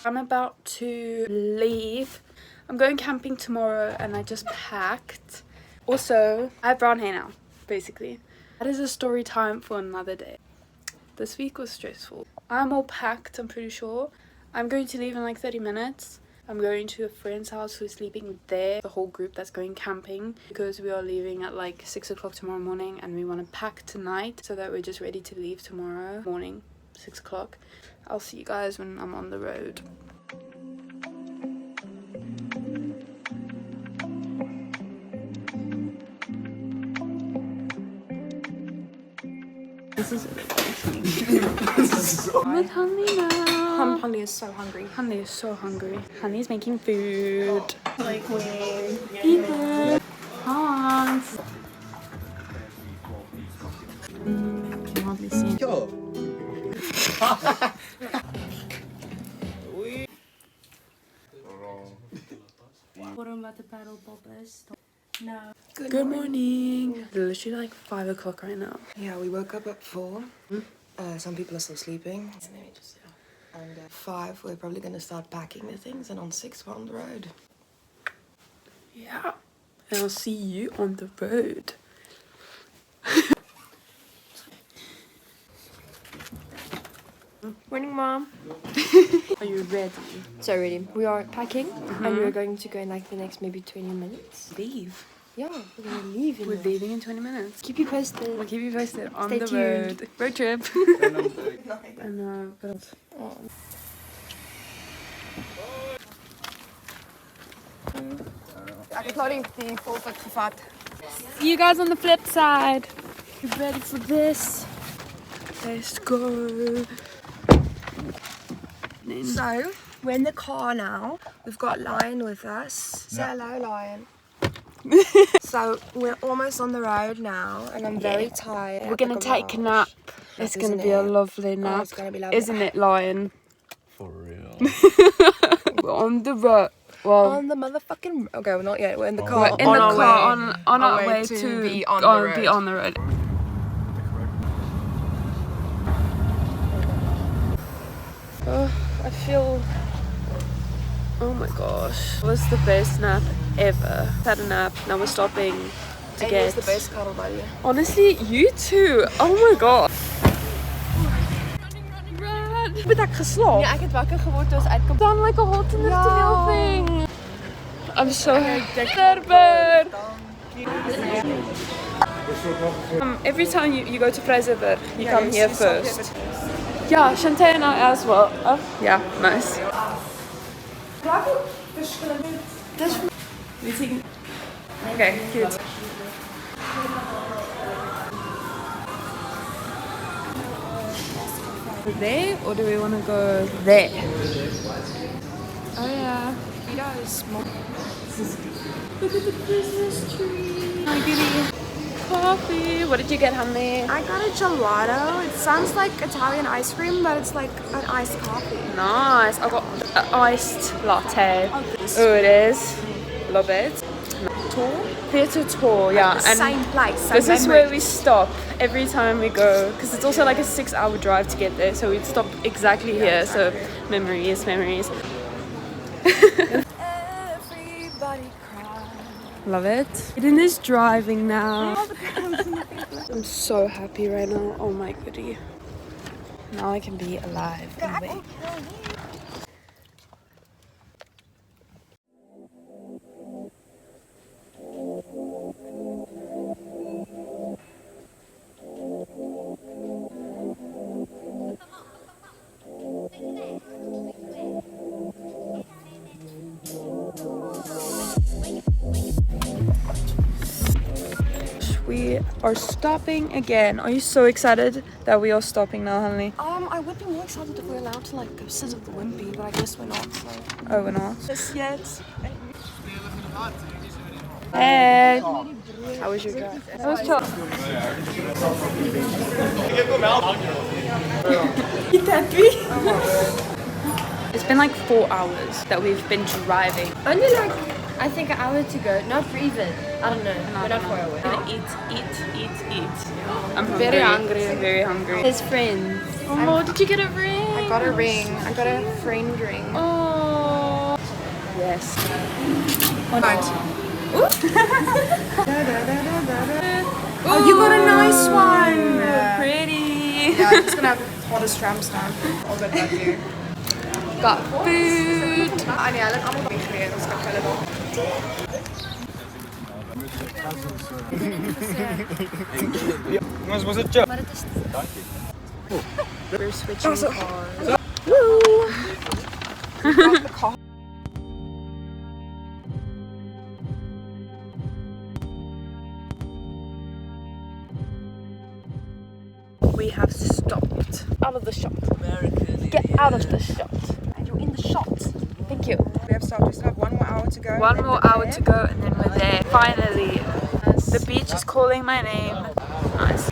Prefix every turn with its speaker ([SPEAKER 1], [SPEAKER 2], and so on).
[SPEAKER 1] I'm about to leave. I'm going camping tomorrow and I just packed. Also, I have brown hair now, basically. That is a story time for another day. This week was stressful. I'm all packed, I'm pretty sure. I'm going to leave in like 30 minutes. I'm going to a friend's house who's sleeping there. The whole group that's going camping because we are leaving at like 6 o'clock tomorrow morning and we want to pack tonight so that we're just ready to leave tomorrow morning, 6 o'clock. I'll see you guys when I'm on the road. This is I'm with Honey now.
[SPEAKER 2] Honey is so hungry.
[SPEAKER 1] Honey is so hungry. Honey's making food.
[SPEAKER 2] Like when...
[SPEAKER 1] Ethan. Hans. Can hardly see.
[SPEAKER 3] Yo.
[SPEAKER 2] No.
[SPEAKER 1] Good morning. It's literally like 5 o'clock right now.
[SPEAKER 4] Yeah, we woke up at 4. Some people are still sleeping. And at 5, we're probably going to start packing the things. And on 6, we're on the road.
[SPEAKER 1] Yeah. And I'll see you on the road.
[SPEAKER 2] Morning, Mom.
[SPEAKER 1] Are you ready?
[SPEAKER 2] So ready. We are packing and we're going to go in like the next maybe 20 minutes.
[SPEAKER 1] Leave.
[SPEAKER 2] Yeah, we're gonna leave.
[SPEAKER 1] We're leaving in 20 minutes.
[SPEAKER 2] Keep you posted.
[SPEAKER 1] We'll keep you posted on
[SPEAKER 2] Stay
[SPEAKER 1] the
[SPEAKER 2] tuned.
[SPEAKER 1] road. Road trip. I know, but...
[SPEAKER 2] Ek het nou die volpad gevat.
[SPEAKER 1] See you guys on the flip side. You ready for this? Let's go.
[SPEAKER 4] So, we're in the car now. We've got Lion with us. Say hello, Lion. So, we're almost on the road now. And I'm very tired.
[SPEAKER 1] We're gonna take a nap. It's gonna be a lovely nap.
[SPEAKER 4] It's gonna be lovely.
[SPEAKER 1] Isn't it, Lion?
[SPEAKER 3] For real.
[SPEAKER 1] We're on the road. Well,
[SPEAKER 4] On the motherfucking... Okay, well, not yet. We're in the car.
[SPEAKER 1] we're in the car on our way to
[SPEAKER 4] be on the road.
[SPEAKER 1] Be on the road. Oh, I feel... Oh my gosh. It was the best nap ever. Had a nap, now we're stopping to
[SPEAKER 4] It
[SPEAKER 1] get...
[SPEAKER 4] is the best cuddle buddy.
[SPEAKER 1] Honestly, you too. Oh my god. Run. Heb ek geslaap?
[SPEAKER 2] Ja, ek het wakker geword toe ons uitkom.
[SPEAKER 1] Done like a hot in the steel thing. I'm so Terber. Every time you go to Fraserburg, you come here first. Yeah, Shantae and I as well. Oh, yeah, nice. Okay, good. There, or do we want to go there? Oh yeah.
[SPEAKER 4] Vito is small.
[SPEAKER 1] Look at the Christmas tree. Hi, goodie. Coffee. What did you get, honey?
[SPEAKER 4] I got a gelato. It sounds like Italian ice cream, but it's like an iced coffee.
[SPEAKER 1] Nice. I got an iced latte. Oh, it is. Love it. Tour? Theatre tour, yeah.
[SPEAKER 4] The same place.
[SPEAKER 1] This is where we stop every time we go, because it's also like a 6-hour drive to get there, so we'd stop exactly here. So memories. Love it. Aiden is driving now. I'm so happy right now. Oh my goodie. Now I can be alive and awake. We are stopping again. Are you so excited that we are stopping now, honey?
[SPEAKER 4] I would be more excited if we were allowed to like go sit at the Wimpy, but I guess we're not. So.
[SPEAKER 1] Oh, we're not.
[SPEAKER 4] Just yet.
[SPEAKER 1] Hey! How was your drive? It was chill. You happy? It's been like 4 hours that we've been driving.
[SPEAKER 2] Only like, I think an hour to go. Not even. I don't know. We're not far away.
[SPEAKER 1] I'm gonna eat. I'm hungry.
[SPEAKER 2] Very hungry.
[SPEAKER 1] Very hungry.
[SPEAKER 2] His friends.
[SPEAKER 1] Oh, did you get a ring?
[SPEAKER 4] got a ring. I got a friend ring.
[SPEAKER 1] Oh. Yes.
[SPEAKER 4] Oh, you got a nice one.
[SPEAKER 1] Pretty.
[SPEAKER 4] Yeah, I'm just gonna have the hottest tramps now. All good about you.
[SPEAKER 1] Got food.
[SPEAKER 4] Ah nee, hulle het almal weggereed. Ons kan hulle nog.
[SPEAKER 3] Mas was het job?
[SPEAKER 1] We're switching cars. We have stopped. Out of the shot. Get out of the shot. And you're in the shot. Thank you.
[SPEAKER 4] We have stopped. We still have 1 more hour to go.
[SPEAKER 1] One more hour to go and then we're there. Finally. The beach is calling my name. Nice.